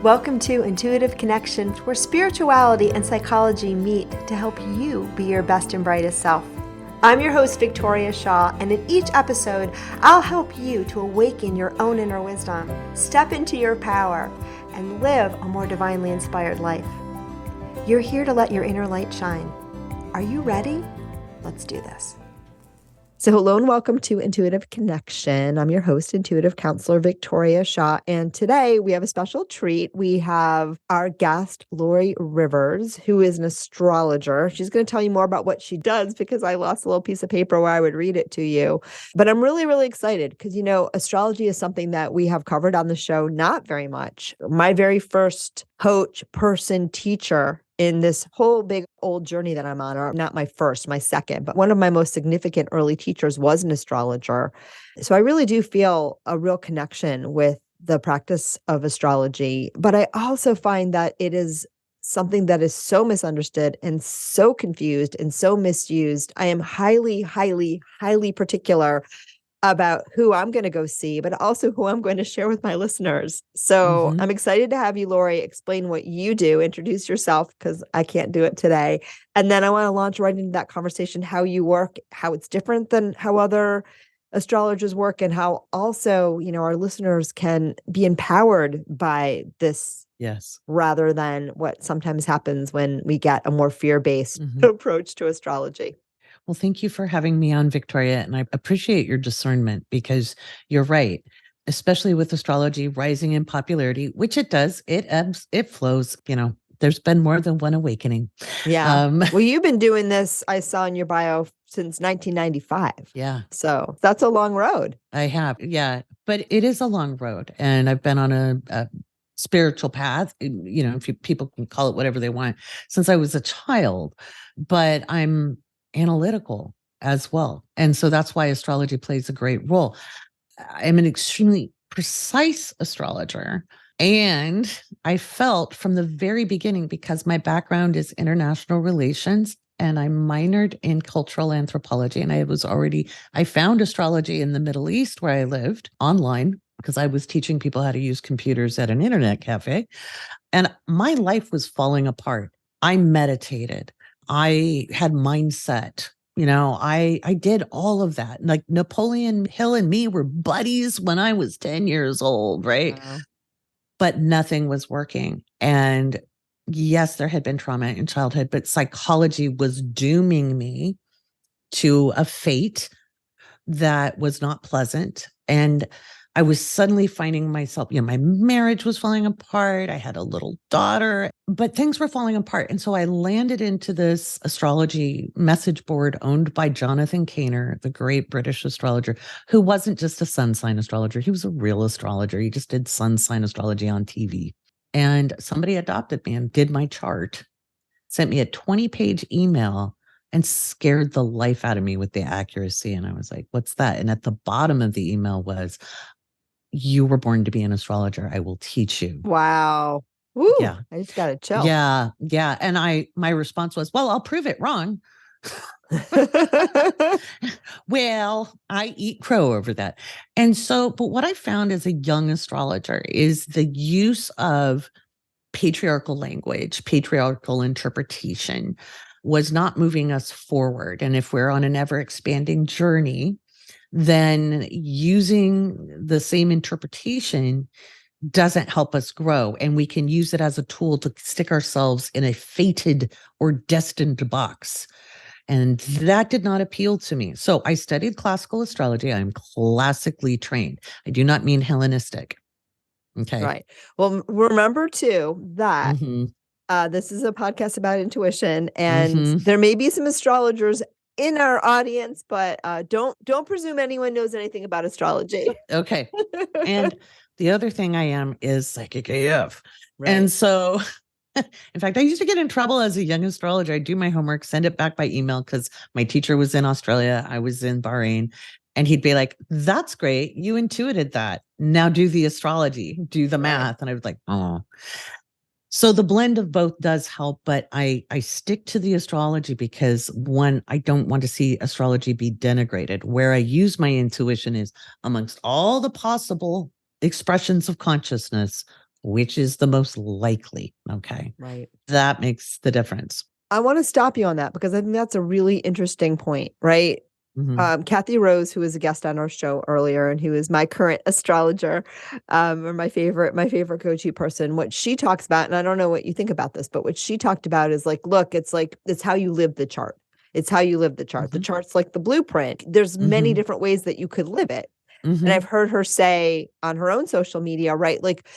Welcome to Intuitive Connections, where spirituality and psychology meet to help you be your best and brightest self. I'm your host, Victoria Shaw, and in each episode, I'll help you to awaken your own inner wisdom, step into your power, and live a more divinely inspired life. You're here to let your inner light shine. Are you ready? Let's do this. So hello and welcome to Intuitive Connection. I'm your host, intuitive counselor Victoria Shaw. And today we have a special treat. We have our guest, Laurie Rivers, who is an astrologer. She's going to tell you more about what she does because I lost a little piece of paper where I would read it to you. But I'm really, really excited because, you know, astrology is something that we have covered on the show not very much. My very first coach, person, teacher in this whole big old journey that I'm on, or not my first, my second, but one of my most significant early teachers was an astrologer. So I really do feel a real connection with the practice of astrology. But I also find that it is something that is so misunderstood and so confused and so misused. I am highly, highly, highly particular about who I'm going to go see, but also who I'm going to share with my listeners. So I'm excited to have you, Laurie, explain what you do, introduce yourself, because I can't do it today. And then I want to launch right into that conversation, how you work, how it's different than how other astrologers work, and how also, you know, our listeners can be empowered by this. Yes. Rather than what sometimes happens when we get a more fear-based approach to astrology. Well, thank you for having me on, Victoria. And I appreciate your discernment because you're right, especially with astrology rising in popularity, which it does. It ebbs, it flows. You know, there's been more than one awakening. Yeah. Well, you've been doing this, I saw in your bio, since 1995. Yeah. So that's a long road. I have. Yeah. But it is a long road. And I've been on a spiritual path, you know, if people can call it whatever they want, since I was a child. But I'm analytical as well. And so that's why astrology plays a great role. I'm an extremely precise astrologer. And I felt from the very beginning, because my background is international relations and I minored in cultural anthropology. And I found astrology in the Middle East where I lived online because I was teaching people how to use computers at an internet cafe. And my life was falling apart. I meditated. I had mindset. You know, I did all of that. Like Napoleon Hill and me were buddies when I was 10 years old, right? Wow. But nothing was working. And yes, there had been trauma in childhood, but psychology was dooming me to a fate that was not pleasant. And I was suddenly finding myself, you know, my marriage was falling apart. I had a little daughter, but things were falling apart. And so I landed into this astrology message board owned by Jonathan Kaner, the great British astrologer, who wasn't just a sun sign astrologer. He was a real astrologer. He just did sun sign astrology on TV. And somebody adopted me and did my chart, sent me a 20-page email and scared the life out of me with the accuracy. And I was like, what's that? And at the bottom of the email was, you were born to be an astrologer. I will teach you. Wow. Woo. Yeah. I just got a chill. Yeah. Yeah. And my response was, well, I'll prove it wrong. Well, I eat crow over that. And so, but what I found as a young astrologer is the use of patriarchal language, patriarchal interpretation was not moving us forward. And if we're on an ever expanding journey, then using the same interpretation doesn't help us grow. And we can use it as a tool to stick ourselves in a fated or destined box. And that did not appeal to me. So I studied classical astrology. I'm classically trained. I do not mean Hellenistic. Okay. Right. Well, remember too that this is a podcast about intuition, and there may be some astrologers in our audience, but don't presume anyone knows anything about astrology. Okay. And the other thing I am is psychic AF. Right. And so, in fact, I used to get in trouble as a young astrologer. I'd do my homework, send it back by email because my teacher was in Australia. I was in Bahrain. And he'd be like, that's great. You intuited that. Now do the astrology, do the math. And I was like, oh. So the blend of both does help, but I stick to the astrology because one, I don't want to see astrology be denigrated. Where I use my intuition is amongst all the possible expressions of consciousness, which is the most likely. Okay. Right. That makes the difference. I want to stop you on that because I think that's a really interesting point, right? Mm-hmm. Kathy Rose, who was a guest on our show earlier and who is my current astrologer, or my favorite coachy person, what she talks about, and I don't know what you think about this, but what she talked about is like, look, it's how you live the chart. It's how you live the chart. Mm-hmm. The chart's like the blueprint. There's many different ways that you could live it. Mm-hmm. And I've heard her say on her own social media, right? Like,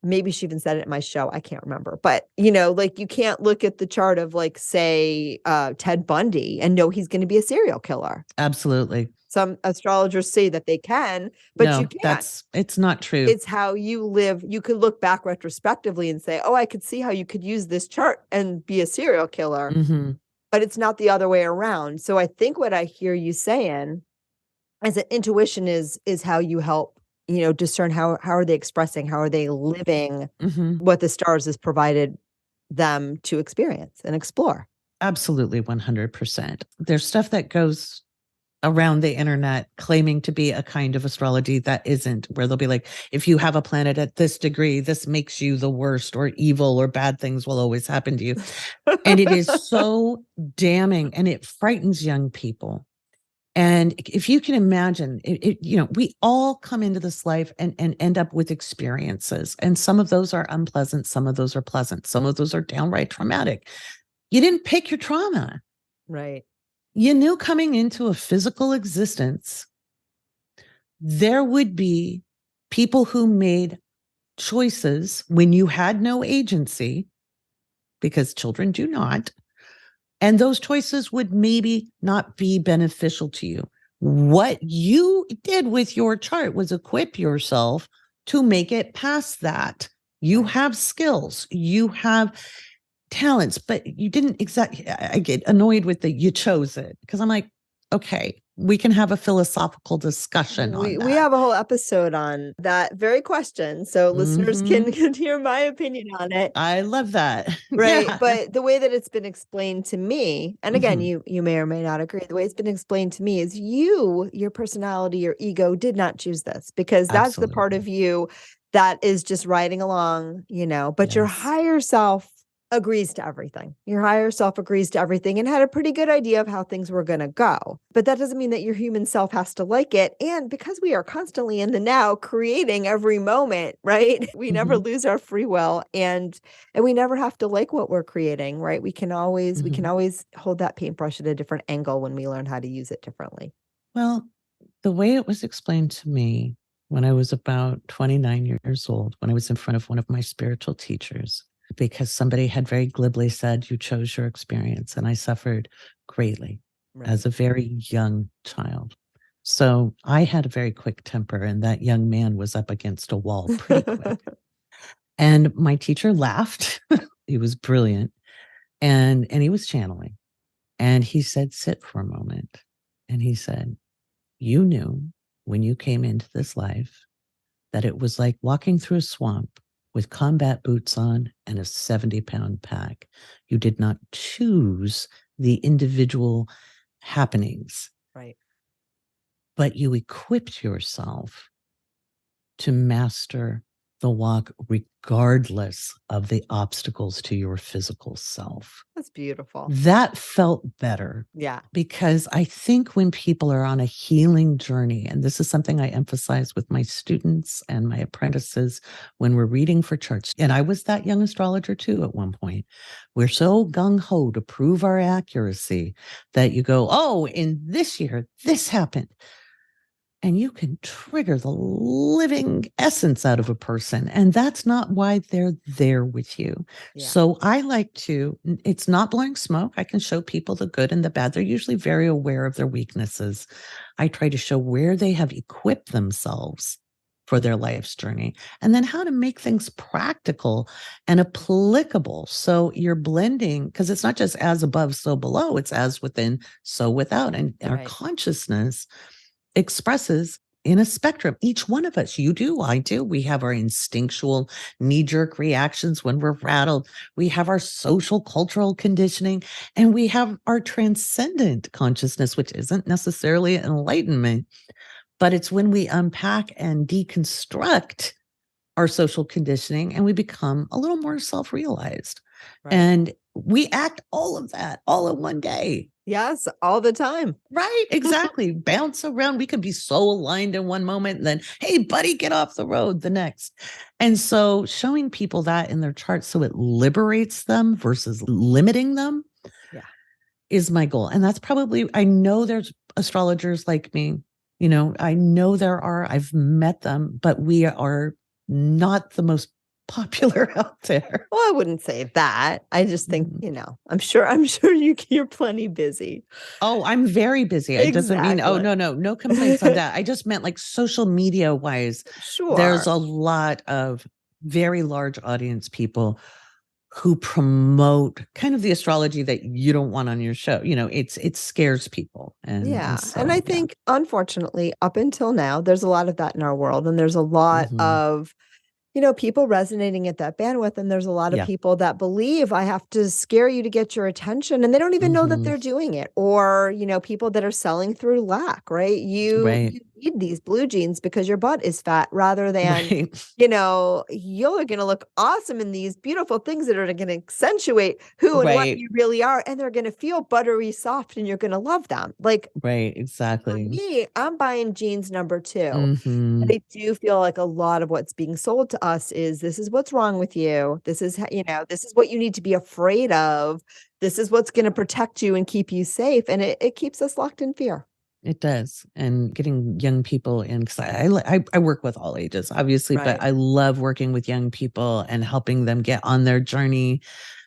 maybe she even said it in my show. I can't remember, but like you can't look at the chart of like, say, Ted Bundy and know he's going to be a serial killer. Absolutely. Some astrologers say that they can, but no, you can't. It's not true. It's how you live. You could look back retrospectively and say, oh, I could see how you could use this chart and be a serial killer, but it's not the other way around. So I think what I hear you saying is that intuition is how you help discern how are they expressing, how are they living what the stars has provided them to experience and explore. Absolutely, 100%. There's stuff that goes around the internet claiming to be a kind of astrology that isn't, where they'll be like, if you have a planet at this degree, this makes you the worst or evil or bad things will always happen to you. And it is so damning and it frightens young people. And if you can imagine, we all come into this life and end up with experiences. And some of those are unpleasant. Some of those are pleasant. Some of those are downright traumatic. You didn't pick your trauma. Right. You knew coming into a physical existence, there would be people who made choices when you had no agency, because children do not. And those choices would maybe not be beneficial to you. What you did with your chart was equip yourself to make it past that. You have skills, you have talents, but you didn't exactly. I get annoyed with you chose it, because I'm like, okay, we can have a philosophical discussion on that. We have a whole episode on that very question, so listeners can hear my opinion on it. I love that. Right. Yeah. But the way that it's been explained to me, and again, you may or may not agree, the way it's been explained to me is your personality, your ego did not choose this, because that's the part of you that is just riding along, but your higher self agrees to everything. Your higher self agrees to everything and had a pretty good idea of how things were going to go. But that doesn't mean that your human self has to like it. And because we are constantly in the now, creating every moment, right? We never lose our free will, and we never have to like what we're creating, right? We can always hold that paintbrush at a different angle when we learn how to use it differently. Well, the way it was explained to me when I was about 29 years old, when I was in front of one of my spiritual teachers, because somebody had very glibly said, you chose your experience. And I suffered greatly as a very young child. So I had a very quick temper, and that young man was up against a wall pretty quick. And my teacher laughed. He was brilliant. And he was channeling. And he said, sit for a moment. And he said, you knew when you came into this life that it was like walking through a swamp with combat boots on and a 70-pound pack. You did not choose the individual happenings. Right. But you equipped yourself to master the walk regardless of the obstacles to your physical self. That's beautiful. That felt better. Yeah. Because I think when people are on a healing journey, and this is something I emphasize with my students and my apprentices when we're reading for charts, and I was that young astrologer too at one point, we're so gung-ho to prove our accuracy that you go, oh, in this year, this happened. And you can trigger the living essence out of a person. And that's not why they're there with you. Yeah. So I like to, it's not blowing smoke. I can show people the good and the bad. They're usually very aware of their weaknesses. I try to show where they have equipped themselves for their life's journey, and then how to make things practical and applicable. So you're blending, because it's not just as above, so below, it's as within, so without. And our consciousness expresses in a spectrum. Each one of us, you do, I do. We have our instinctual knee-jerk reactions when we're rattled. We have our social cultural conditioning, and we have our transcendent consciousness, which isn't necessarily enlightenment, but it's when we unpack and deconstruct our social conditioning, and we become a little more self-realized. Right. And we act all of that all in one day. Yes, all the time. Right, exactly. Bounce around. We could be so aligned in one moment, and then, hey, buddy, get off the road the next. And so showing people that in their charts so it liberates them versus limiting them is my goal. And that's probably, I know there's astrologers like me, I know I've met them, but we are not the most popular out there. Well, I wouldn't say that. I just think, I'm sure you're plenty busy. Oh, I'm very busy. It doesn't mean, no complaints on that. I just meant like social media wise. Sure. There's a lot of very large audience people who promote kind of the astrology that you don't want on your show. It scares people. And I think, unfortunately, up until now, there's a lot of that in our world. And there's a lot of, people resonating at that bandwidth. And there's a lot of people that believe I have to scare you to get your attention. And they don't even know that they're doing it. Or, people that are selling through lack, right? You need these blue jeans because your butt is fat rather than, you're going to look awesome in these beautiful things that are going to accentuate who and what you really are. And they're going to feel buttery soft and you're going to love them. Exactly. For me, I'm buying jeans number 2. And I do feel like a lot of what's being sold to us is this is what's wrong with you. This is, this is what you need to be afraid of. This is what's going to protect you and keep you safe. And it keeps us locked in fear. It does. And getting young people in, because I work with all ages, obviously, but I love working with young people and helping them get on their journey.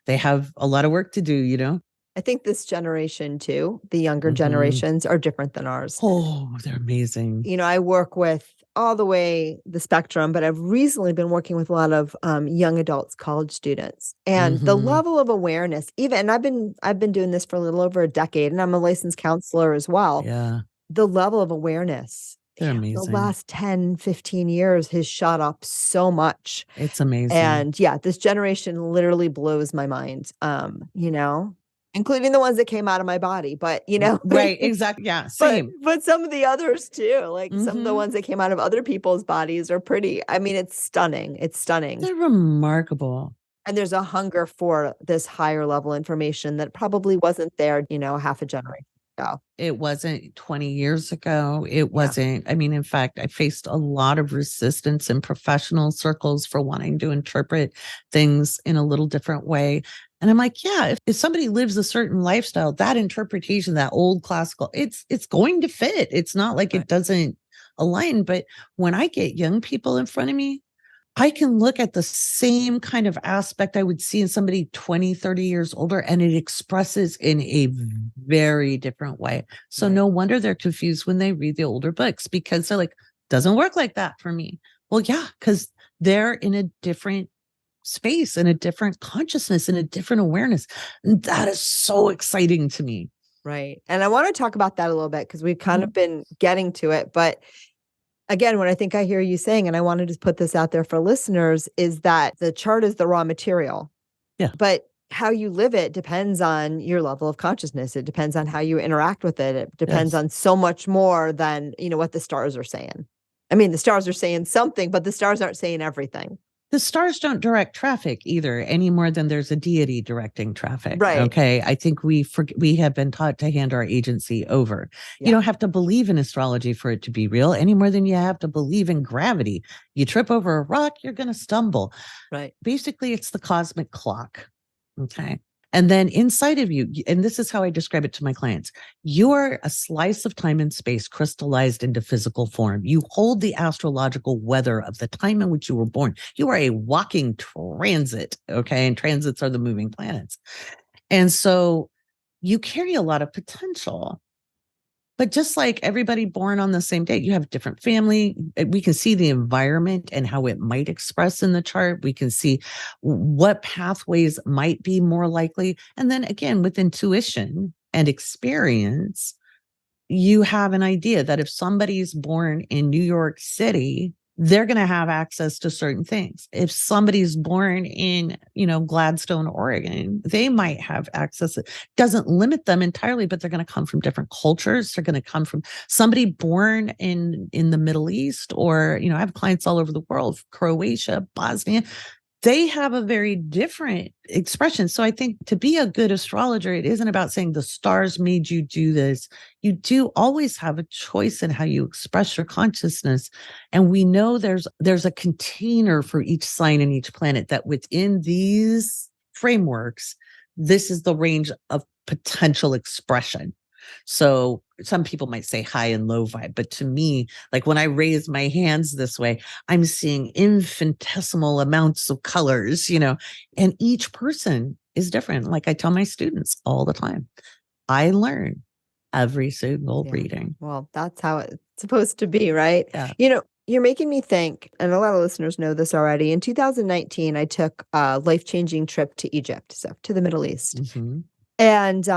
They have a lot of work to do, I think this generation too, the younger generations are different than ours. Oh, they're amazing. I work with all the way the spectrum, but I've recently been working with a lot of young adults, college students, and the level of awareness, and I've been doing this for a little over a decade, and I'm a licensed counselor as well. Yeah. The level of awareness, they're amazing. The last 10, 15 years has shot up so much. It's amazing. And this generation literally blows my mind, including the ones that came out of my body, but right, exactly. Yeah, same. But some of the others too, like some of the ones that came out of other people's bodies are pretty, it's stunning. It's stunning. They're remarkable. And there's a hunger for this higher level information that probably wasn't there, half a generation ago. It wasn't 20 years ago. It wasn't, in fact, I faced a lot of resistance in professional circles for wanting to interpret things in a little different way. And I'm like, if somebody lives a certain lifestyle, that interpretation, that old classical, it's going to fit. It's not like it doesn't align. But when I get young people in front of me, I can look at the same kind of aspect I would see in somebody 20, 30 years older, and it expresses in a very different way. So no wonder they're confused when they read the older books, because they're like, doesn't work like that for me. Well, because they're in a different space and a different consciousness and a different awareness. And that is so exciting to me. Right. And I want to talk about that a little bit because we've kind of been getting to it. But again, what I think I hear you saying, and I wanted to put this out there for listeners, is that the chart is the raw material. Yeah. But how you live it depends on your level of consciousness. It depends on how you interact with it. It depends on so much more than, what the stars are saying. The stars are saying something, but the stars aren't saying everything. The stars don't direct traffic either, any more than there's a deity directing traffic. Right. Okay. I think we have been taught to hand our agency over. You don't have to believe in astrology for it to be real any more than you have to believe in gravity. You trip over a rock, you're going to stumble. Right. Basically, it's the cosmic clock. Okay. And then inside of you, and this is how I describe it to my clients, you are a slice of time and space crystallized into physical form. You hold the astrological weather of the time in which you were born. You are a walking transit, okay? And transits are the moving planets. And so you carry a lot of potential. But just like everybody born on the same day, you have different family. We can see the environment and how it might express in the chart. We can see what pathways might be more likely. And then again, with intuition and experience, you have an idea that if somebody's born in New York City, they're going to have access to certain things. If somebody's born in, Gladstone, Oregon, they might have access. It doesn't limit them entirely, but they're going to come from different cultures. They're going to come from somebody born in the Middle East, or, I have clients all over the world, Croatia, Bosnia. They have a very different expression. So I think to be a good astrologer, it isn't about saying the stars made you do this. You do always have a choice in how you express your consciousness. And we know there's a container for each sign and each planet, that within these frameworks, this is the range of potential expression. So some people might say high and low vibe, but to me, like when I raise my hands this way, I'm seeing infinitesimal amounts of colors, and each person is different. Like I tell my students all the time, I learn every single reading. Well, that's how it's supposed to be, right? Yeah. You're making me think, and a lot of listeners know this already. In 2019, I took a life-changing trip to Egypt, so to the Middle East. Mm-hmm. And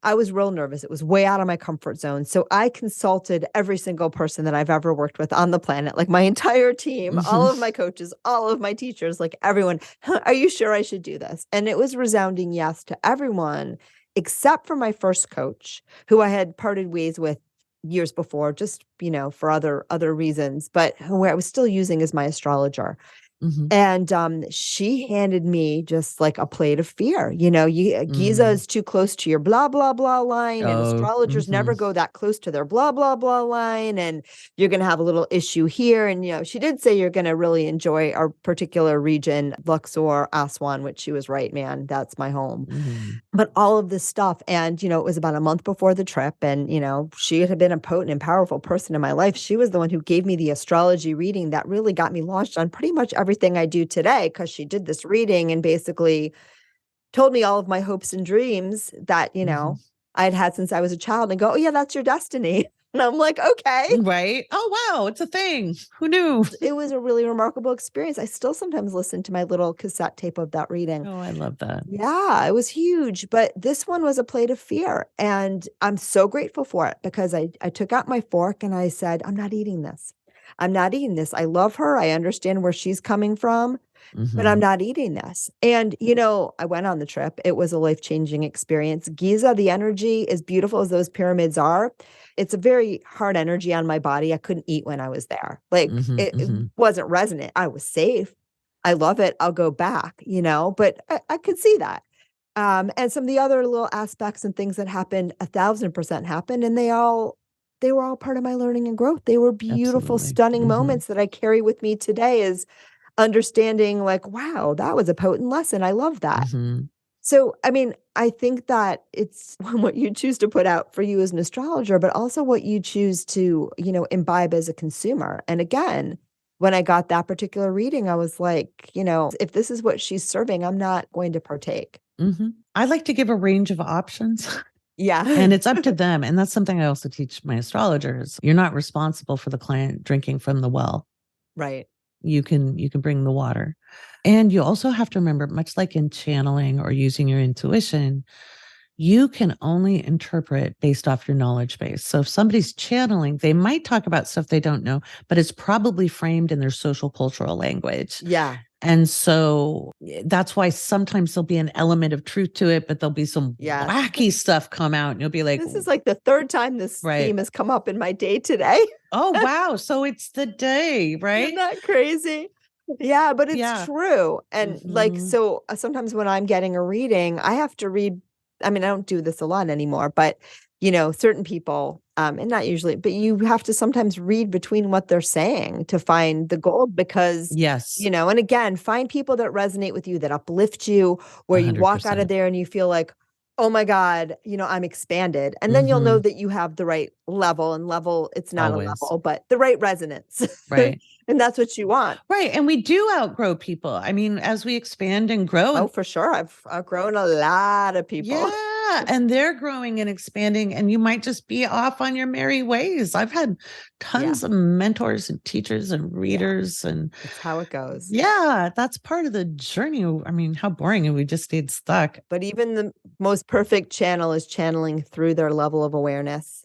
I was real nervous. It was way out of my comfort zone. So I consulted every single person that I've ever worked with on the planet, like my entire team, all of my coaches, all of my teachers, like everyone. Are you sure I should do this? And it was resounding yes to everyone, except for my first coach, who I had parted ways with years before, just, for other reasons, but who I was still using as my astrologer. Mm-hmm. And she handed me just like a plate of fear. Giza is too close to your blah, blah, blah line. And astrologers never go that close to their blah, blah, blah line. And you're going to have a little issue here. And, she did say you're going to really enjoy our particular region, Luxor, Aswan, which she was right, man. That's my home. Mm-hmm. But all of this stuff. And, it was about a month before the trip. And, she had been a potent and powerful person in my life. She was the one who gave me the astrology reading that really got me launched on pretty much everything I do today, because she did this reading and basically told me all of my hopes and dreams that, I'd had since I was a child, and go, oh yeah, that's your destiny. And I'm like, okay. Right. Oh, wow. It's a thing. Who knew? It was a really remarkable experience. I still sometimes listen to my little cassette tape of that reading. Oh, I love that. Yeah, it was huge. But this one was a plate of fear. And I'm so grateful for it, because I took out my fork and I said, I'm not eating this. I'm not eating this. I love her. I understand where she's coming from, but I'm not eating this. And, I went on the trip. It was a life-changing experience. Giza, the energy, as beautiful as those pyramids are, it's a very hard energy on my body. I couldn't eat when I was there. Like it wasn't resonant. I was safe. I love it. I'll go back, but I could see that. And some of the other little aspects and things that happened, 1,000% happened. And they were all part of my learning and growth. They were beautiful, Absolutely. stunning moments that I carry with me today, as understanding like, wow, that was a potent lesson. I love that. So, I think that it's what you choose to put out for you as an astrologer, but also what you choose to, imbibe as a consumer. And again, when I got that particular reading, I was like, if this is what she's serving, I'm not going to partake. I like to give a range of options. Yeah. And it's up to them. And that's something I also teach my astrologers. You're not responsible for the client drinking from the well. Right. You can bring the water. And you also have to remember, much like in channeling or using your intuition, you can only interpret based off your knowledge base. So if somebody's channeling, they might talk about stuff they don't know, but it's probably framed in their social cultural language. Yeah. And so that's why sometimes there'll be an element of truth to it, but there'll be some wacky stuff come out and you'll be like, this is like the third time this theme has come up in my day today. Oh, wow. So it's the day, right? Isn't that crazy? Yeah, but it's true. And so sometimes when I'm getting a reading, I have to read. I don't do this a lot anymore, but certain people, and not usually, but you have to sometimes read between what they're saying to find the gold, because and again, find people that resonate with you, that uplift you, where 100%. You walk out of there and you feel like, oh my God, I'm expanded. And then you'll know that you have the right level, and it's not a level, but the right resonance. Right. And that's what you want. Right. And we do outgrow people. As we expand and grow. Oh, for sure. I've outgrown a lot of people. Yeah. And they're growing and expanding, and you might just be off on your merry ways. I've had tons of mentors and teachers and readers, and it's how it goes. Yeah. That's part of the journey. How boring if we just stayed stuck. But even the most perfect channel is channeling through their level of awareness.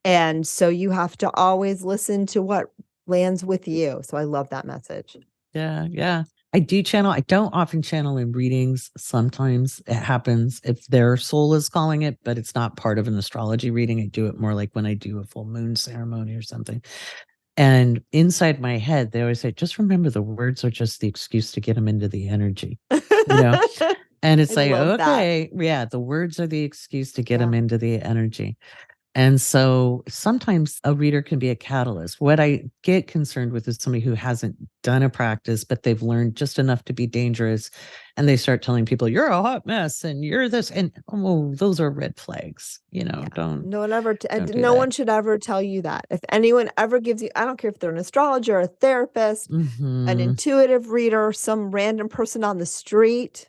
And so you have to always listen to what lands with you. So I love that message. Yeah. Yeah. I do channel. I don't often channel in readings. Sometimes it happens if their soul is calling it, but it's not part of an astrology reading. I do it more like when I do a full moon ceremony or something. And inside my head, they always say, just remember the words are just the excuse to get them into the energy, And it's like, okay, yeah, the words are the excuse to get them into the energy. And so sometimes a reader can be a catalyst. What I get concerned with is somebody who hasn't done a practice, but they've learned just enough to be dangerous. And they start telling people, you're a hot mess and you're this. And those are red flags. No one should ever tell you that. If anyone ever gives you, I don't care if they're an astrologer, a therapist, an intuitive reader, some random person on the street,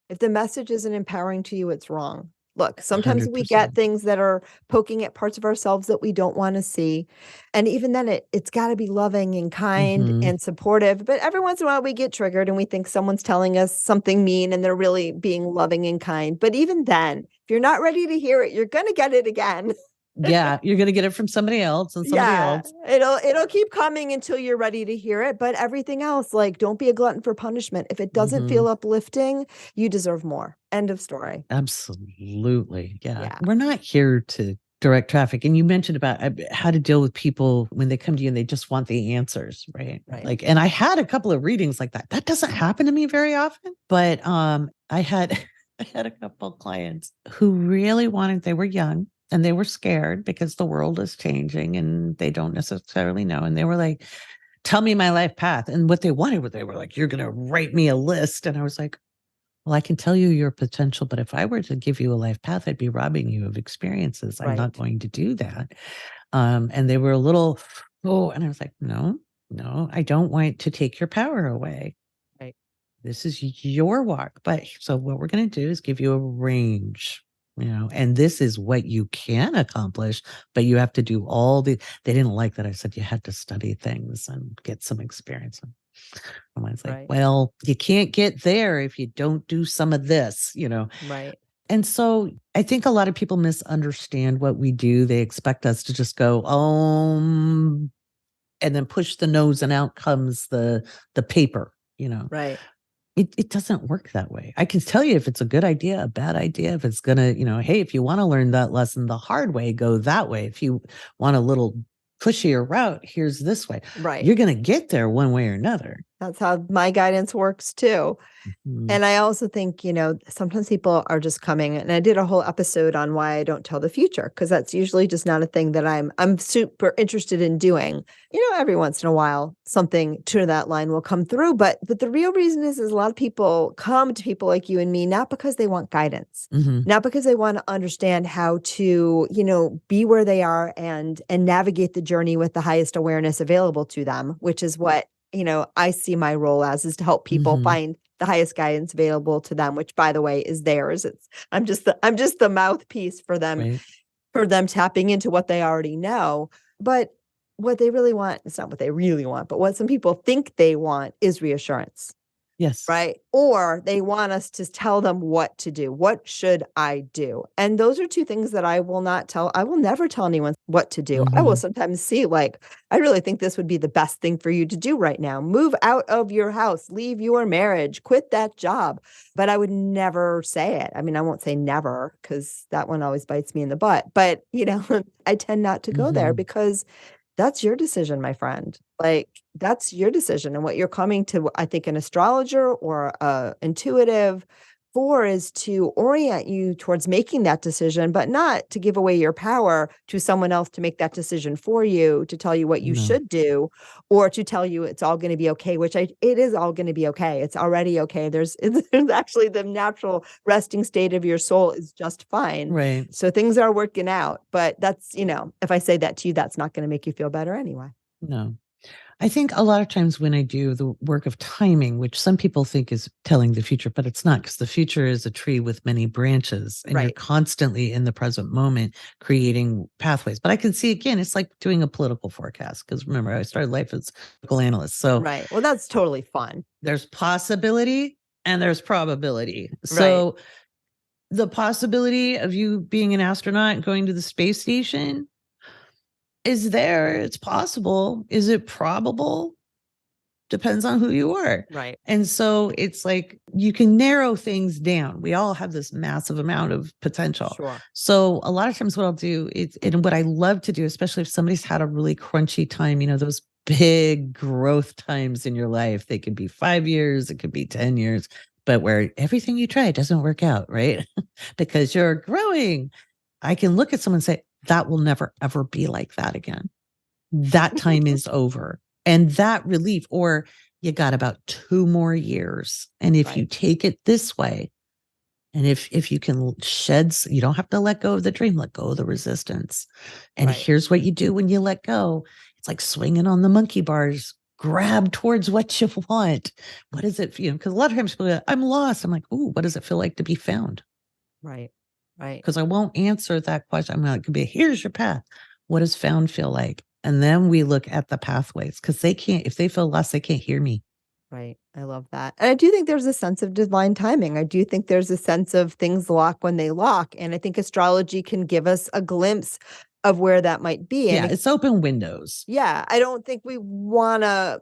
if the message isn't empowering to you, it's wrong. Look, sometimes 100%. We get things that are poking at parts of ourselves that we don't want to see. And even then it's got to be loving and kind and supportive. But every once in a while we get triggered and we think someone's telling us something mean and they're really being loving and kind. But even then, if you're not ready to hear it, you're going to get it again. Yeah, you're going to get it from somebody else and somebody else. It'll keep coming until you're ready to hear it. But everything else, like, don't be a glutton for punishment. If it doesn't feel uplifting, you deserve more. End of story. Absolutely. Yeah. We're not here to direct traffic. And you mentioned about how to deal with people when they come to you and they just want the answers, right? Like, and I had a couple of readings like that. That doesn't happen to me very often, but I had a couple of clients who really they were young. And they were scared because the world is changing and they don't necessarily know. And they were like, tell me my life path. And what they wanted, they were like, you're going to write me a list. And I was like, well, I can tell you your potential, but if I were to give you a life path, I'd be robbing you of experiences. I'm not going to do that. And they were a little, and I was like, no, I don't want to take your power away. Right. This is your walk. But so what we're going to do is give you a range. And this is what you can accomplish, but you have to do they didn't like that. I said, you had to study things and get some experience. And I was like, well, you can't get there if you don't do some of this, Right. And so I think a lot of people misunderstand what we do. They expect us to just go, and then push the nose and out comes the paper, Right. It doesn't work that way. I can tell you if it's a good idea, a bad idea, if it's going to, hey, if you want to learn that lesson the hard way, go that way. If you want a little pushier route, here's this way. Right. You're going to get there one way or another. That's how my guidance works too. And I also think, sometimes people are just coming, and I did a whole episode on why I don't tell the future, because that's usually just not a thing that I'm super interested in doing. Every once in a while, something to that line will come through. But the real reason is a lot of people come to people like you and me, not because they want guidance, not because they want to understand how to, be where they are and navigate the journey with the highest awareness available to them, which is what, I see my role as, is to help people find the highest guidance available to them, which, by the way, is theirs. I'm just the mouthpiece for them, for them tapping into what they already know. But what they really want, it's not what they really want, but what some people think they want is reassurance. Yes. Right. Or they want us to tell them what to do. What should I do? And those are two things that I will not tell. I will never tell anyone what to do. I will sometimes see, like, I really think this would be the best thing for you to do right now. Move out of your house, leave your marriage, quit that job. But I would never say it. I mean, I won't say never, because that one always bites me in the butt. But, I tend not to go there, because that's your decision, my friend. Like, that's your decision. And what you're coming to, I think, an astrologer or intuitive for is to orient you towards making that decision, but not to give away your power to someone else to make that decision for you, to tell you what you should do, or to tell you it's all going to be okay, which it is all going to be okay. It's already okay. There's actually the natural resting state of your soul is just fine. Right. So things are working out, but that's, if I say that to you, that's not going to make you feel better anyway. No. I think a lot of times when I do the work of timing, which some people think is telling the future, but it's not, because the future is a tree with many branches, and you're constantly in the present moment creating pathways. But I can see, again, it's like doing a political forecast, because remember, I started life as a political analyst. So well, that's totally fun. There's possibility and there's probability. So the possibility of you being an astronaut and going to the space station, is there. It's possible. Is it probable? Depends on who you are. Right. And so it's like you can narrow things down. We all have this massive amount of potential. Sure. So a lot of times what I'll do is, and what I love to do, especially if somebody's had a really crunchy time, those big growth times in your life, they could be 5 years, it could be 10 years, but where everything you try doesn't work out, right? Because you're growing. I can look at someone and say, that will never, ever be like that again. That time is over. And that relief, or you got about 2 more years. And if you take it this way, and if you can you don't have to let go of the dream, let go of the resistance. And here's what you do when you let go. It's like swinging on the monkey bars, grab towards what you want. What does it feel? Because a lot of times people go, I'm lost. I'm like, ooh, what does it feel like to be found? Right. Because I won't answer that question. I'm like, it could be, here's your path. What does found feel like? And then we look at the pathways, because they can't, if they feel lost, they can't hear me. Right. I love that. And I do think there's a sense of divine timing. I do think there's a sense of things lock when they lock. And I think astrology can give us a glimpse of where that might be. And it's open windows. Yeah. I don't think we want to,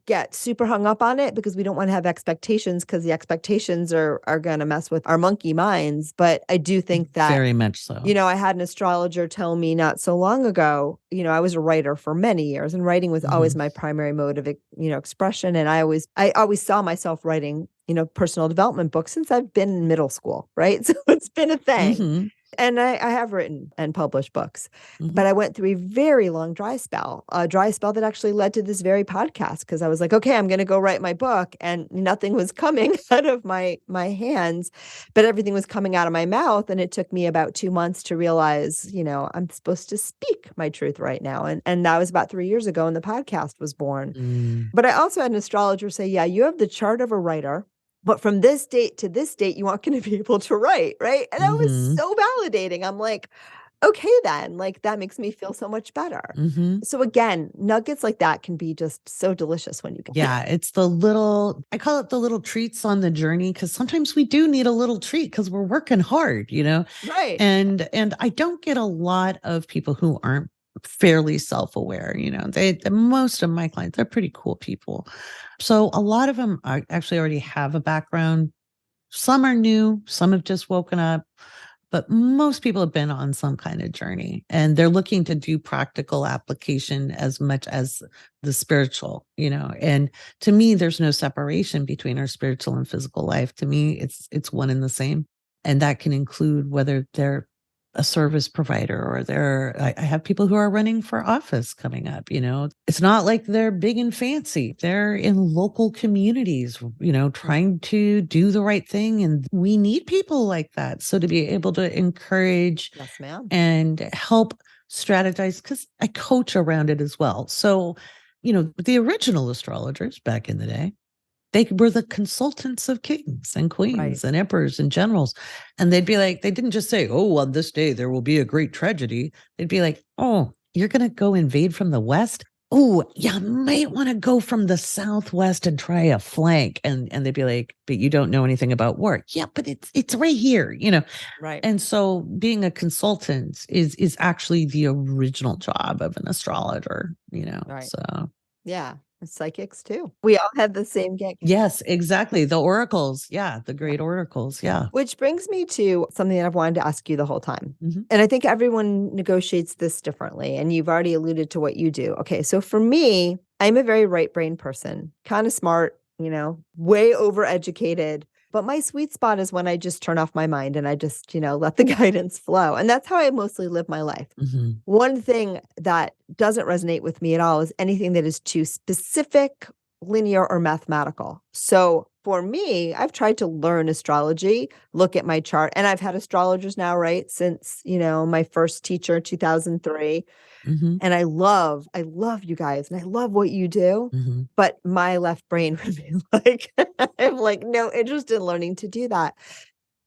get super hung up on it, because we don't want to have expectations, because the expectations are going to mess with our monkey minds. But I do think that very much so. I had an astrologer tell me not so long ago, I was a writer for many years, and writing was always my primary mode of, expression. And I always saw myself writing, personal development books since I've been in middle school. Right. So it's been a thing. Mm-hmm. And I have written and published books, but I went through a very long dry spell that actually led to this very podcast, because I was like, okay, I'm going to go write my book, and nothing was coming out of my hands, but everything was coming out of my mouth. And it took me about 2 months to realize, I'm supposed to speak my truth right now. And that was about 3 years ago, and the podcast was born. But I also had an astrologer say, yeah, you have the chart of a writer, but from this date to this date, you aren't going to be able to write, right? And that was so validating. I'm like, okay, then, like, that makes me feel so much better. So again, nuggets like that can be just so delicious when you get Yeah, it's I call it the little treats on the journey, because sometimes we do need a little treat because we're working hard, Right. And I don't get a lot of people who aren't fairly self-aware. Most of my clients, they're pretty cool people. So a lot of them actually already have a background. Some are new, some have just woken up, but most people have been on some kind of journey, and they're looking to do practical application as much as the spiritual, and to me, there's no separation between our spiritual and physical life. To me, it's one and the same. And that can include whether they're a service provider, or I have people who are running for office coming up. It's not like they're big and fancy. They're in local communities, trying to do the right thing. And we need people like that. So to be able to encourage and help strategize, because I coach around it as well. So, the original astrologers back in the day, they were the consultants of kings and queens and emperors and generals. And they'd be like, they didn't just say, oh, on this day, there will be a great tragedy. They'd be like, oh, you're going to go invade from the west? Oh, you might want to go from the southwest and try a flank. And they'd be like, but you don't know anything about war. Yeah, but it's right here, Right. And so being a consultant is actually the original job of an astrologer, so. Yeah. Psychics too. We all have the same gig. Yes, exactly. The oracles. Yeah. The great oracles. Yeah. Which brings me to something that I've wanted to ask you the whole time. And I think everyone negotiates this differently. And you've already alluded to what you do. Okay. So for me, I'm a very right brain person, kind of smart, way overeducated. But my sweet spot is when I just turn off my mind and I just, let the guidance flow. And that's how I mostly live my life. One thing that doesn't resonate with me at all is anything that is too specific, linear, or mathematical. So for me, I've tried to learn astrology, look at my chart, and I've had astrologers now, right, since, my first teacher, 2003. And I love you guys, and I love what you do, but my left brain would be like, I'm like, no interest in learning to do that.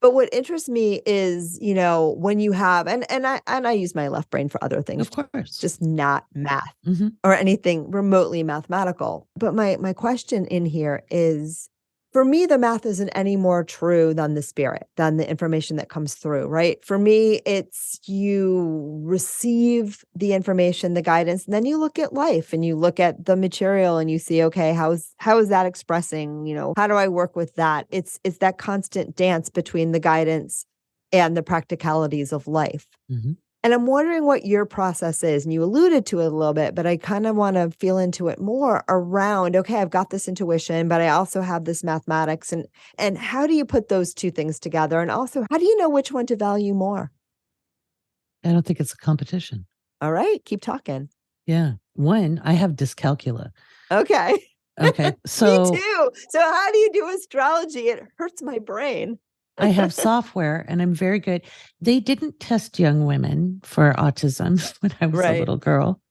But what interests me is, when you have, and I use my left brain for other things, of course, just not math or anything remotely mathematical. But my question in here is, For me, the math isn't any more true than the spirit, than the information that comes through, right? For me, it's you receive the information, the guidance, and then you look at life and you look at the material and you see, okay, how is that expressing, how do I work with that? It's that constant dance between the guidance and the practicalities of life. Mm-hmm. And I'm wondering what your process is. And you alluded to it a little bit, but I kind of want to feel into it more around, okay, I've got this intuition, but I also have this mathematics. And how do you put those two things together? And also, how do you know which one to value more? I don't think it's a competition. All right. Keep talking. Yeah. One, I have dyscalculia. Okay. Okay. So me too. So how do you do astrology? It hurts my brain. I have software and I'm very good. They didn't test young women for autism when I was a little girl.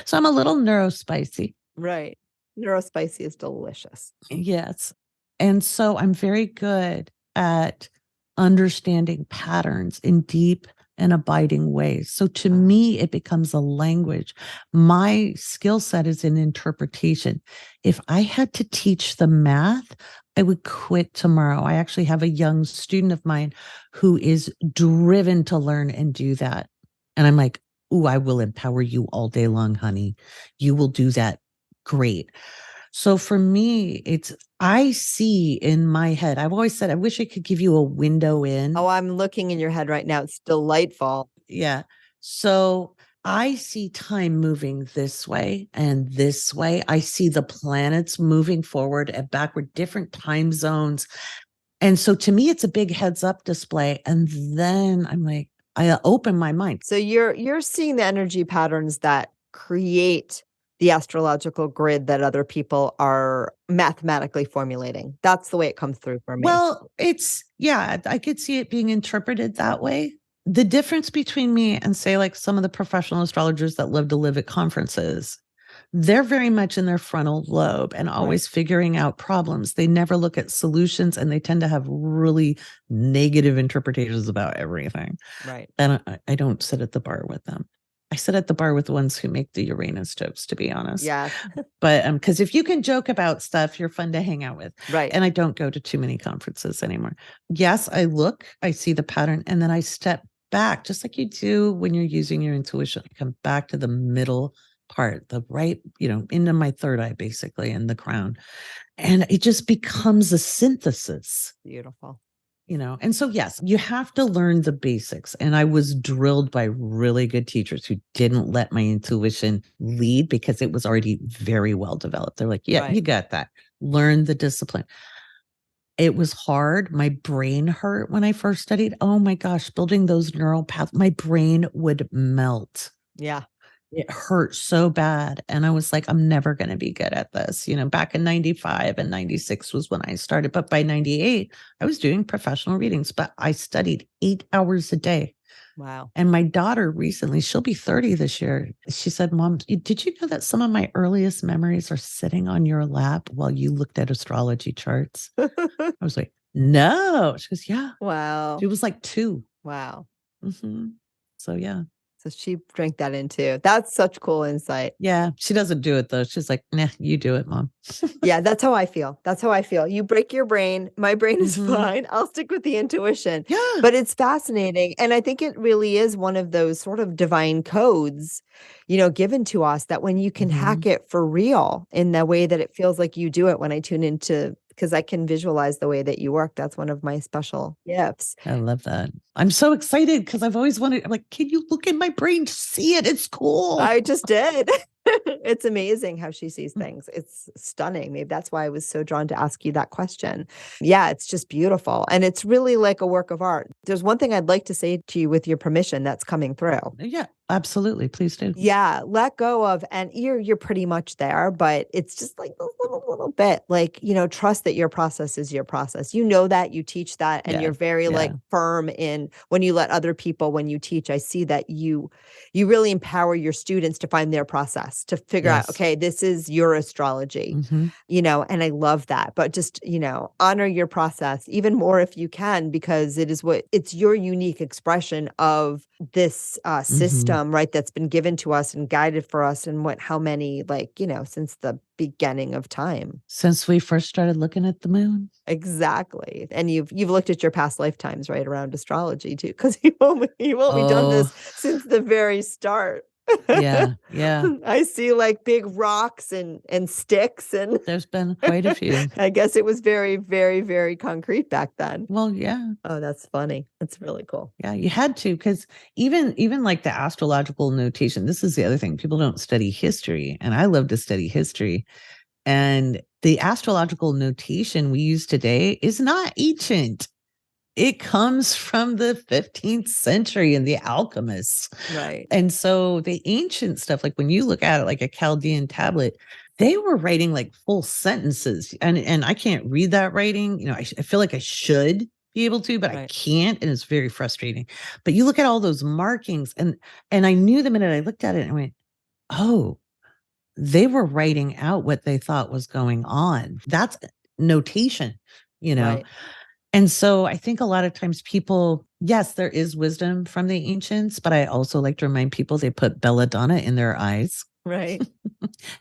So I'm a little neurospicy. Right. Neurospicy is delicious. Yes. And so I'm very good at understanding patterns in deep and abiding ways. So to me, it becomes a language. My skill set is in interpretation. If I had to teach the math, I would quit tomorrow. I actually have a young student of mine who is driven to learn and do that. And I'm like, ooh, I will empower you all day long, honey. You will do that. Great. So for me, I see in my head, I've always said, I wish I could give you a window in. Oh, I'm looking in your head right now. It's delightful. Yeah. So I see time moving this way and this way. I see the planets moving forward and backward, different time zones. And so to me, it's a big heads up display. And then I'm like, I open my mind. So you're seeing the energy patterns that create the astrological grid that other people are mathematically formulating. That's the way it comes through for me. Well, I could see it being interpreted that way. The difference between me and say like some of the professional astrologers that love to live at conferences, they're very much in their frontal lobe and always figuring out problems. They never look at solutions and they tend to have really negative interpretations about everything. Right. And I don't sit at the bar with them. I sit at the bar with the ones who make the Uranus jokes, to be honest. Yeah. But because if you can joke about stuff, you're fun to hang out with. Right. And I don't go to too many conferences anymore. Yes, I see the pattern, and then I step back, just like you do when you're using your intuition. I come back to the middle part, the right, into my third eye, basically, and the crown. And it just becomes a synthesis. Beautiful. And so, yes, you have to learn the basics. And I was drilled by really good teachers who didn't let my intuition lead because it was already very well developed. They're like, yeah, you got that. Learn the discipline. It was hard. My brain hurt when I first studied. Oh my gosh, building those neural paths, my brain would melt. Yeah. It hurt so bad. And I was like, I'm never going to be good at this. Back in 95 and 96 was when I started. But by 98, I was doing professional readings, but I studied 8 hours a day. Wow. And my daughter recently, she'll be 30 this year. She said, Mom, did you know that some of my earliest memories are sitting on your lap while you looked at astrology charts? I was like, no. She goes, yeah. Wow. She was like 2. Wow. Mm-hmm. So, yeah. So she drank that in too. That's such cool insight. Yeah. She doesn't do it though. She's like, nah, you do it, Mom. Yeah. That's how I feel. You break your brain. My brain is fine. I'll stick with the intuition. Yeah. But it's fascinating. And I think it really is one of those sort of divine codes, given to us that when you can hack it for real in the way that it feels like you do it when I tune into, because I can visualize the way that you work. That's one of my special gifts. I love that. I'm so excited because I've always wanted, I'm like, can you look in my brain to see it? It's cool. I just did. It's amazing how she sees things. It's stunning. Maybe that's why I was so drawn to ask you that question. Yeah, it's just beautiful. And it's really like a work of art. There's one thing I'd like to say to you with your permission that's coming through. Yeah, absolutely. Please do. Yeah, let go of, and you're pretty much there, but it's just like a little bit like, trust that your process is your process. That, you teach that, and you're very like firm in when you let other people, when you teach, I see that you really empower your students to find their process, to figure out, okay, this is your astrology, and I love that. But just, honor your process even more if you can, because it's your unique expression of this system, right, that's been given to us and guided for us, and how many, like, since the beginning of time, since we first started looking at the moon. Exactly. And you've looked at your past lifetimes, right, around astrology too, because you've only done this since the very start. Yeah. I see like big rocks and sticks, and there's been quite a few. I guess it was very, very, very concrete back then. Well, yeah. Oh, that's funny. That's really cool. Yeah, you had to, because even like the astrological notation, this is the other thing. People don't study history, and I love to study history. And the astrological notation we use today is not ancient. It comes from the 15th century and the alchemists. Right. And so the ancient stuff, like when you look at it like a Chaldean tablet, they were writing like full sentences. And I can't read that writing. I feel like I should be able to, but I can't. And it's very frustrating. But you look at all those markings, and I knew the minute I looked at it and I went, oh, they were writing out what they thought was going on. That's notation, Right. And so I think a lot of times people, yes, there is wisdom from the ancients, but I also like to remind people they put belladonna in their eyes. Right.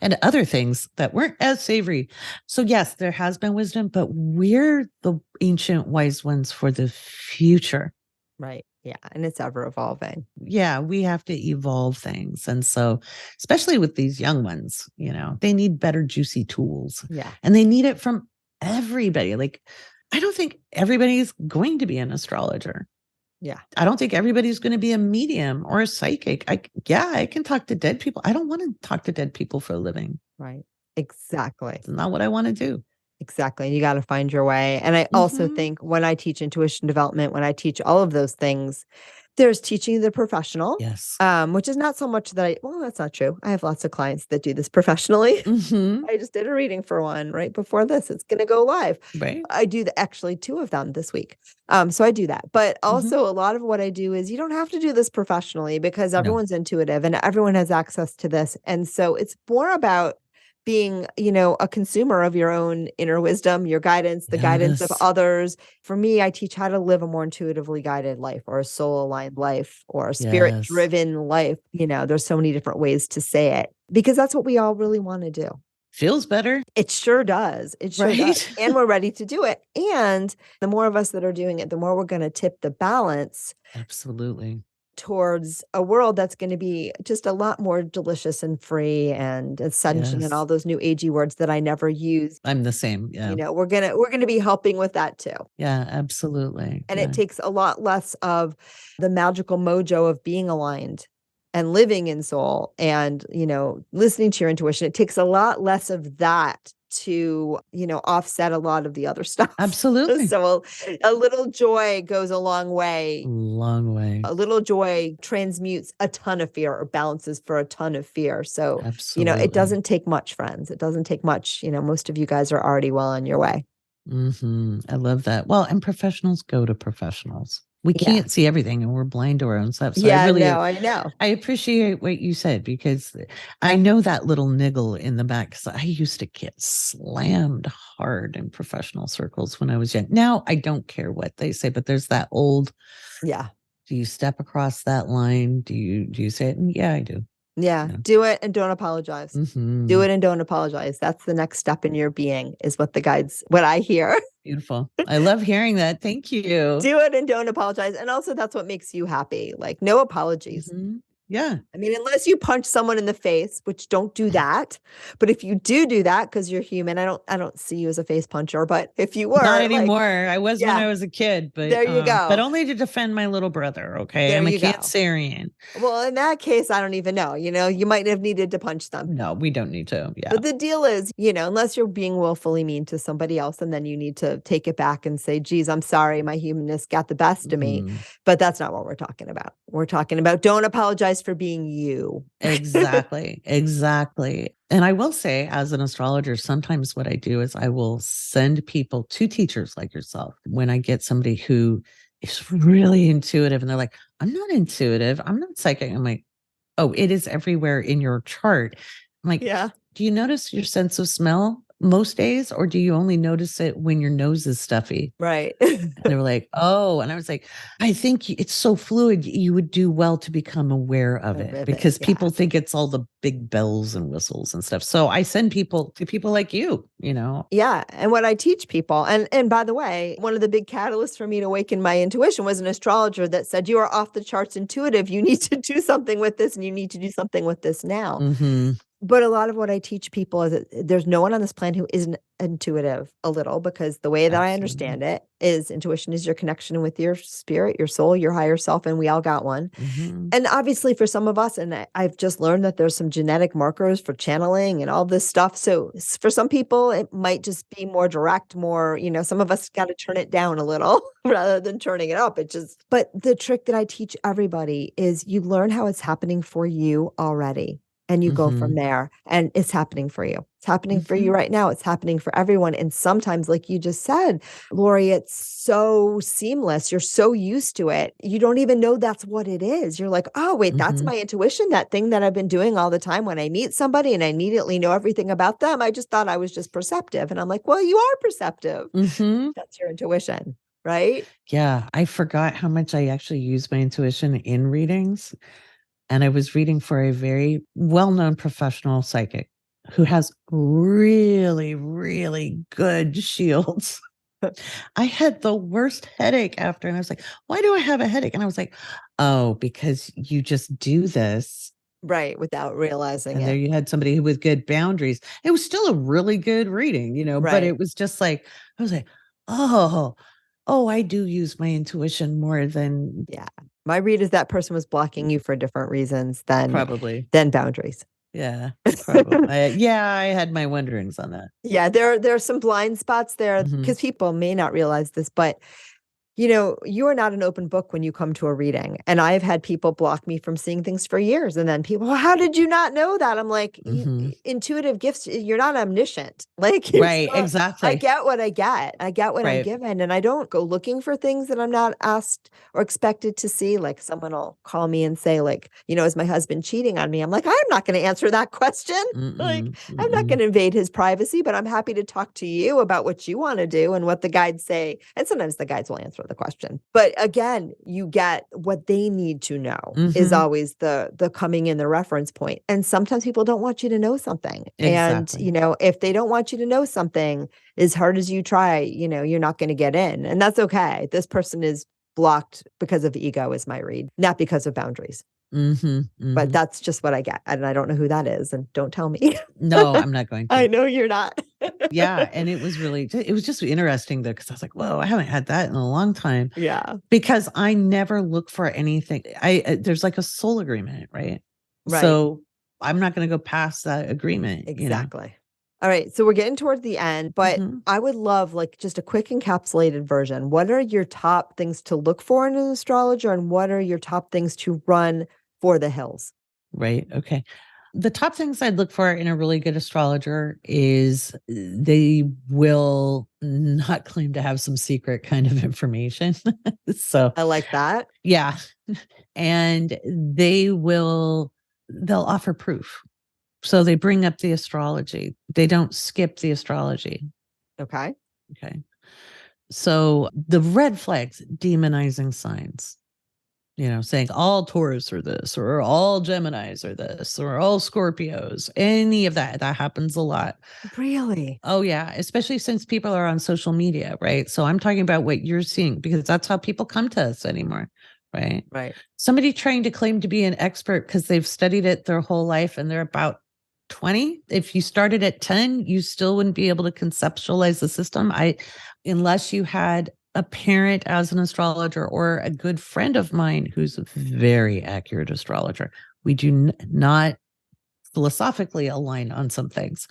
And other things that weren't as savory. So yes, there has been wisdom, but we're the ancient wise ones for the future. Right. Yeah. And it's ever evolving. Yeah, we have to evolve things. And so, especially with these young ones, they need better, juicy tools. Yeah. And they need it from everybody. Like, I don't think everybody's going to be an astrologer. Yeah. I don't think everybody's going to be a medium or a psychic. I can talk to dead people. I don't want to talk to dead people for a living. Right. Exactly. It's not what I want to do. Exactly. You got to find your way. And I also think when I teach intuition development, when I teach all of those things, there's teaching the professional. Yes. Which is not so much that that's not true. I have lots of clients that do this professionally. I just did a reading for one right before this. It's going to go live. Right. I do actually 2 of them this week. So I do that. But also a lot of what I do is you don't have to do this professionally, because everyone's intuitive and everyone has access to this. And so it's more about being, a consumer of your own inner wisdom, your guidance, the guidance of others. For me, I teach how to live a more intuitively guided life, or a soul aligned life, or a spirit driven life. There's so many different ways to say it, because that's what we all really want to do. Feels better. It sure does. It sure does. And we're ready to do it. And the more of us that are doing it, the more we're going to tip the balance. Absolutely. Towards a world that's going to be just a lot more delicious and free and ascension and all those new agey words that I never use. I'm the same. Yeah. We're going to be helping with that too. Yeah, absolutely. And it takes a lot less of the magical mojo of being aligned and living in soul and, listening to your intuition. It takes a lot less of that to, offset a lot of the other stuff. Absolutely. So a little joy goes a long way. Long way. A little joy transmutes a ton of fear, or balances for a ton of fear. So, it doesn't take much, friends. It doesn't take much. Most of you guys are already well on your way. I love that. Well, and professionals go to professionals. We can't see everything, and we're blind to our own stuff. So I know. I appreciate what you said, because I know that little niggle in the back, because I used to get slammed hard in professional circles when I was young. Now I don't care what they say, but there's that old, do you step across that line? Do you say it? And I do. Yeah. Do it and don't apologize. Do it and don't apologize. That's the next step in your being, is what I hear. Beautiful. I love hearing that. Thank you. Do it and don't apologize. And also that's what makes you happy. Like, no apologies. Yeah. I mean, unless you punch someone in the face, which don't do that. But if you do that, because you're human, I don't see you as a face puncher, but if you were. Not anymore. I was when I was a kid, but there you go. But only to defend my little brother. Okay. I'm a Cancerian. Well, in that case, I don't even know. You might have needed to punch them. No, we don't need to. Yeah. But the deal is, unless you're being willfully mean to somebody else, and then you need to take it back and say, geez, I'm sorry, my humanness got the best of me. But that's not what we're talking about. We're talking about don't apologize for being you. Exactly. And I will say, as an astrologer, sometimes what I do is I will send people to teachers like yourself. When I get somebody who is really intuitive and they're like, I'm not intuitive, I'm not psychic. I'm like, oh, it is everywhere in your chart. I'm like, do you notice your sense of smell? most days, or do you only notice it when your nose is stuffy? Right. And they were like, oh, and I was like, I think it's so fluid. You would do well to become aware of it, because people think it's all the big bells and whistles and stuff. So I send people to people like you, Yeah. And what I teach people, and by the way, one of the big catalysts for me to awaken my intuition was an astrologer that said, you are off the charts intuitive. You need to do something with this, and you need to do something with this now. Mm-hmm. But a lot of what I teach people is that there's no one on this planet who isn't intuitive a little, because the way that I understand it is intuition is your connection with your spirit, your soul, your higher self, and we all got one. Mm-hmm. And obviously for some of us, and I've just learned that there's some genetic markers for channeling and all this stuff. So for some people, it might just be more direct, more, some of us got to turn it down a little rather than turning it up. But the trick that I teach everybody is you learn how it's happening for you already. And you go from there, and it's happening for you. It's happening for you right now. It's happening for everyone. And sometimes, like you just said, Laurie, it's so seamless. You're so used to it. You don't even know that's what it is. You're like, oh, wait, that's my intuition. That thing that I've been doing all the time when I meet somebody and I immediately know everything about them. I just thought I was just perceptive. And I'm like, well, you are perceptive. That's your intuition, right? Yeah. I forgot how much I actually use my intuition in readings. And I was reading for a very well-known professional psychic who has really, really good shields. I had the worst headache after, and I was like, why do I have a headache? And I was like, oh, because you just do this. Right, without realizing and it. There you had somebody with good boundaries. It was still a really good reading, but it was just like, I was like, oh, I do use my intuition more than. Yeah. My read is that person was blocking you for different reasons than boundaries. Yeah, probably. I had my wonderings on that. Yeah, there are some blind spots there, because people may not realize this, but you are not an open book when you come to a reading. And I've had people block me from seeing things for years. And then people, well, how did you not know that? I'm like, intuitive gifts, you're not omniscient. Like, right, exactly. I get what I get. I get what I'm given. And I don't go looking for things that I'm not asked or expected to see. Like, someone will call me and say, like, is my husband cheating on me? I'm like, I'm not going to answer that question. I'm not going to invade his privacy, but I'm happy to talk to you about what you want to do and what the guides say. And sometimes the guides will answer the question. But again, you get what they need to know is always the coming in, the reference point. And sometimes people don't want you to know something. Exactly. And, if they don't want you to know something, as hard as you try, you're not going to get in. And that's okay. This person is blocked because of ego is my read, not because of boundaries. But that's just what I get. And I don't know who that is. And don't tell me. No, I'm not going to. I know you're not. Yeah. And it was just interesting though, because I was like, whoa, I haven't had that in a long time. Yeah. Because I never look for anything. There's like a soul agreement, right? So I'm not going to go past that agreement. Exactly. All right. So we're getting towards the end, but I would love just a quick encapsulated version. What are your top things to look for in an astrologer, and what are your top things to run for the hills? Right. Okay. The top things I'd look for in a really good astrologer is they will not claim to have some secret kind of information. So I like that. Yeah. And they'll offer proof. So they bring up the astrology. They don't skip the astrology. Okay. So the red flags, demonizing signs. Saying all Taurus are this, or all Geminis are this, or all Scorpios, any of that happens a lot. Really? Oh yeah. Especially since people are on social media, right? So I'm talking about what you're seeing, because that's how people come to us anymore. Right. Somebody trying to claim to be an expert because they've studied it their whole life and they're about 20. If you started at 10, you still wouldn't be able to conceptualize the system. Unless you had a parent as an astrologer or a good friend of mine who's a very accurate astrologer. We do not philosophically align on some things,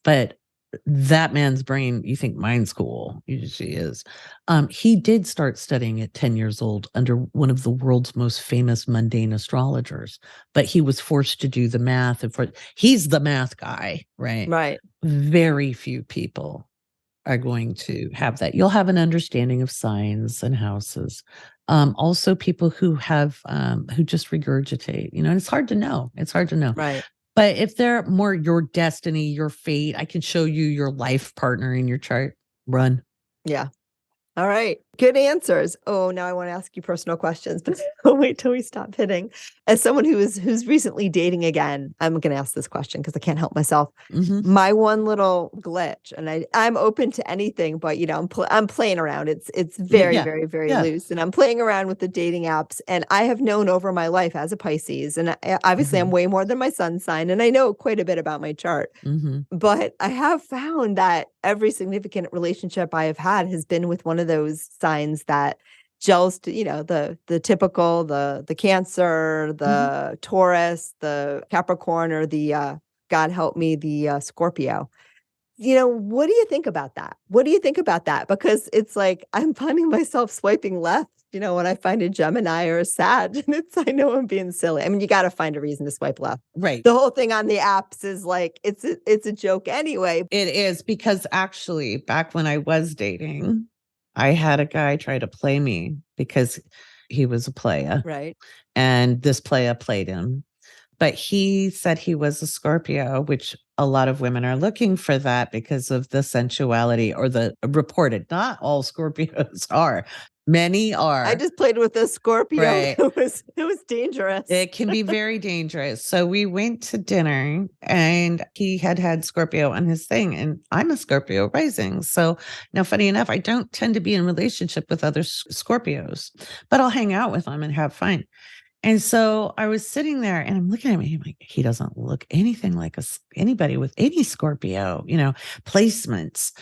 but that man's brain, you think mine's cool. She is. He did start studying at 10 years old under one of the world's most famous mundane astrologers, but he was forced to do the math. He's the math guy, right? Right. Very few people are going to have that. You'll have an understanding of signs and houses. Also people who have, who just regurgitate, and it's hard to know. Right. But if they're more your destiny, your fate, I can show you your life partner in your chart. Run. Yeah. All right. Good answers. Oh, now I want to ask you personal questions, but I'll wait till we stop hitting. As someone who's recently dating again, I'm going to ask this question because I can't help myself. Mm-hmm. My one little glitch, and I'm open to anything, but I'm playing around. It's very, very, very loose, and I'm playing around with the dating apps. And I have known over my life as a Pisces, and obviously I'm way more than my sun sign, and I know quite a bit about my chart. But I have found that every significant relationship I have had has been with one of those signs that gels to, the typical, the Cancer, the Taurus, the Capricorn, or the God help me, the Scorpio. What do you think about that? What do you think about that? Because it's like I'm finding myself swiping left, when I find a Gemini or a Sag, and I know I'm being silly. I mean, you got to find a reason to swipe left. Right. The whole thing on the apps is like, it's a joke anyway. It is, because actually back when I was dating, I had a guy try to play me because he was a playa. Right. And this playa played him. But he said he was a Scorpio, which a lot of women are looking for that because of the sensuality, or the reported. Not all Scorpios are. Many are. I just played with a Scorpio. Right. It was dangerous. It can be very dangerous. So we went to dinner, and he had Scorpio on his thing, and I'm a Scorpio rising. So now, funny enough, I don't tend to be in relationship with other Scorpios, but I'll hang out with them and have fun. And so I was sitting there, and I'm looking at me, I'm like, he doesn't look anything like anybody with any Scorpio, placements.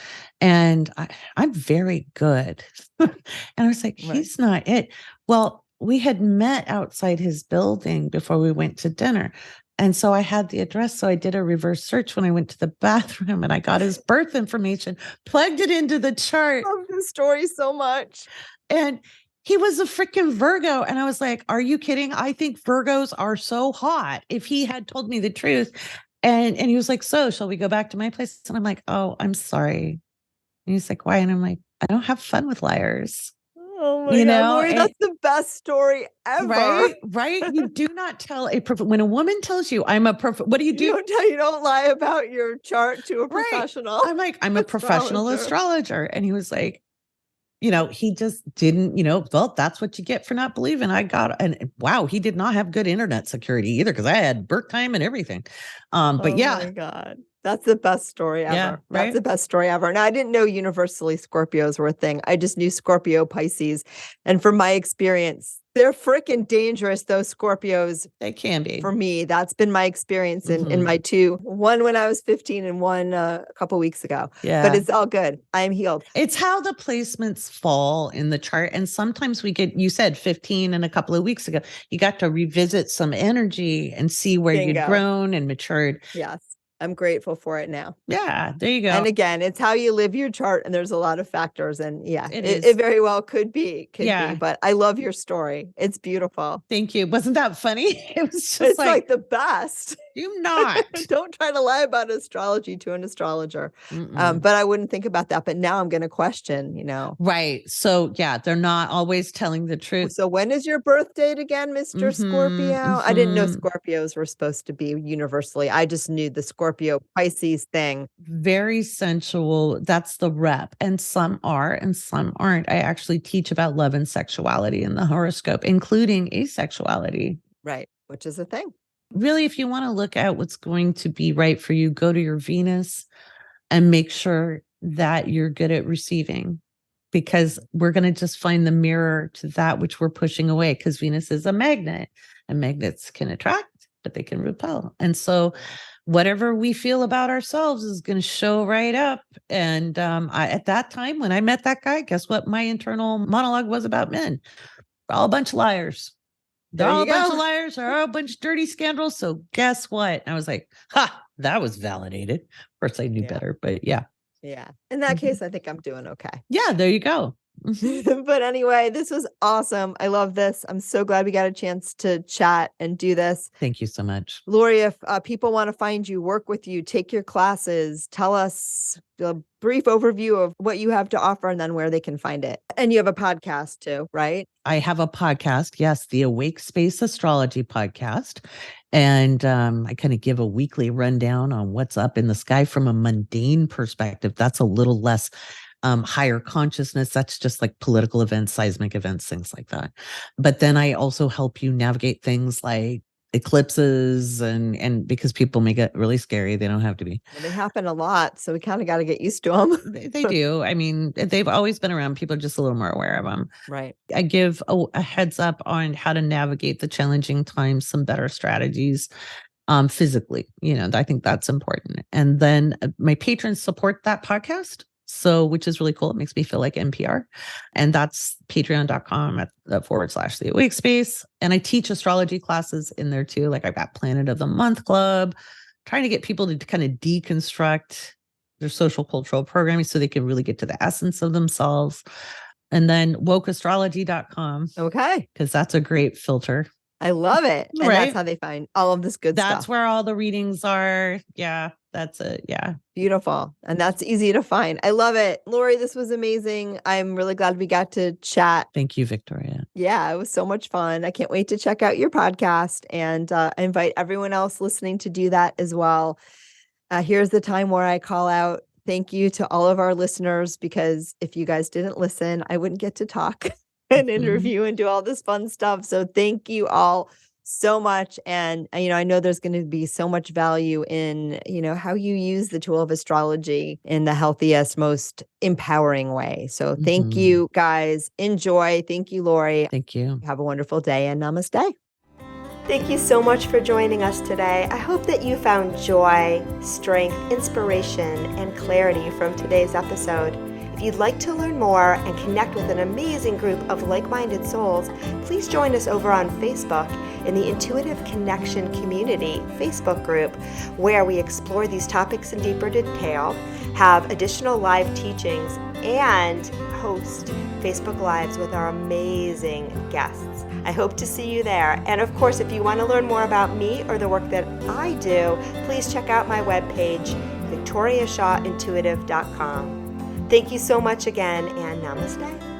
And I'm very good. And I was like, he's not it. Well, we had met outside his building before we went to dinner. And so I had the address. So I did a reverse search when I went to the bathroom, and I got his birth information, plugged it into the chart. I love this story so much. And he was a freaking Virgo. And I was like, are you kidding? I think Virgos are so hot. If he had told me the truth. And he was like, so shall we go back to my place? And I'm like, oh, I'm sorry. And he's like, why? And I'm like, I don't have fun with liars. Oh my God, Laurie, that's the best story ever. Right. You do not tell when a woman tells you I'm a what do? You don't lie about your chart to a professional. I'm like, I'm a professional astrologer. And he was like, he just didn't, well, that's what you get for not believing. And wow, he did not have good internet security either, because I had birth time and everything. But yeah. Oh my God. That's the best story ever. Yeah, right? That's the best story ever. Now, I didn't know universally Scorpios were a thing. I just knew Scorpio, Pisces. And from my experience, they're freaking dangerous, those Scorpios. They can be. For me, that's been my experience in my two. One when I was 15 and one a couple weeks ago. Yeah. But it's all good. I'm healed. It's how the placements fall in the chart. And sometimes you said 15 and a couple of weeks ago, you got to revisit some energy and see where you'd grown and matured. Yes. I'm grateful for it now. Yeah, there you go. And again, it's how you live your chart, and there's a lot of factors, and it very well could be, but I love your story. It's beautiful. Thank you. Wasn't that funny? It was just it's like the best. Do not. Don't try to lie about astrology to an astrologer. But I wouldn't think about that. But now I'm going to question, Right. So yeah, they're not always telling the truth. So when is your birth date again, Mr. Scorpio? I didn't know Scorpios were supposed to be universally. I just knew the Scorpio Pisces thing. Very sensual. That's the rep. And some are and some aren't. I actually teach about love and sexuality in the horoscope, including asexuality. Right. Which is a thing. Really, if you want to look at what's going to be right for you, go to your Venus and make sure that you're good at receiving, because we're going to just find the mirror to that which we're pushing away, because Venus is a magnet, and magnets can attract, but they can repel. And so whatever we feel about ourselves is going to show right up. And at that time, when I met that guy, guess what my internal monologue was about men? We're all a bunch of liars. They're all a bunch of liars. They're all a bunch of dirty scoundrels. So guess what? And I was like, that was validated. Of course, I knew better, but yeah. Yeah. In that case, I think I'm doing okay. Yeah, there you go. But anyway, this was awesome. I love this. I'm so glad we got a chance to chat and do this. Thank you so much. Laurie, if people want to find you, work with you, take your classes, tell us a brief overview of what you have to offer and then where they can find it. And you have a podcast too, right? I have a podcast. Yes, the Awake Space Astrology podcast. And I kind of give a weekly rundown on what's up in the sky from a mundane perspective. That's a little less higher consciousness. That's just like political events, seismic events, things like that. But then I also help you navigate things like eclipses and because people make it really scary. They don't have to be. Well, they happen a lot, so we kind of got to get used to them. They do. I mean, they've always been around. People are just a little more aware of them. Right. I give a heads up on how to navigate the challenging times, some better strategies physically. I think that's important. And then my patrons support that podcast. So, which is really cool. It makes me feel like NPR. And that's patreon.com / the egoic space. And I teach astrology classes in there too. Like I've got Planet of the Month Club, trying to get people to kind of deconstruct their social cultural programming so they can really get to the essence of themselves. And then wokeastrology.com. Okay. Because that's a great filter. I love it. And that's how they find all of this good stuff. That's where all the readings are. Yeah, that's it. Yeah. Beautiful. And that's easy to find. I love it. Laurie, this was amazing. I'm really glad we got to chat. Thank you, Victoria. Yeah, it was so much fun. I can't wait to check out your podcast, and I invite everyone else listening to do that as well. Here's the time where I call out thank you to all of our listeners, because if you guys didn't listen, I wouldn't get to talk and interview and do all this fun stuff. So thank you all so much. And, I know there's going to be so much value in, how you use the tool of astrology in the healthiest, most empowering way. So thank you guys. Enjoy. Thank you, Laurie. Thank you. Have a wonderful day, and namaste. Thank you so much for joining us today. I hope that you found joy, strength, inspiration, and clarity from today's episode. If you'd like to learn more and connect with an amazing group of like-minded souls, please join us over on Facebook in the Intuitive Connection Community Facebook group, where we explore these topics in deeper detail, have additional live teachings, and host Facebook Lives with our amazing guests. I hope to see you there. And of course, if you want to learn more about me or the work that I do, please check out my webpage, victoriashawintuitive.com. Thank you so much again, and namaste.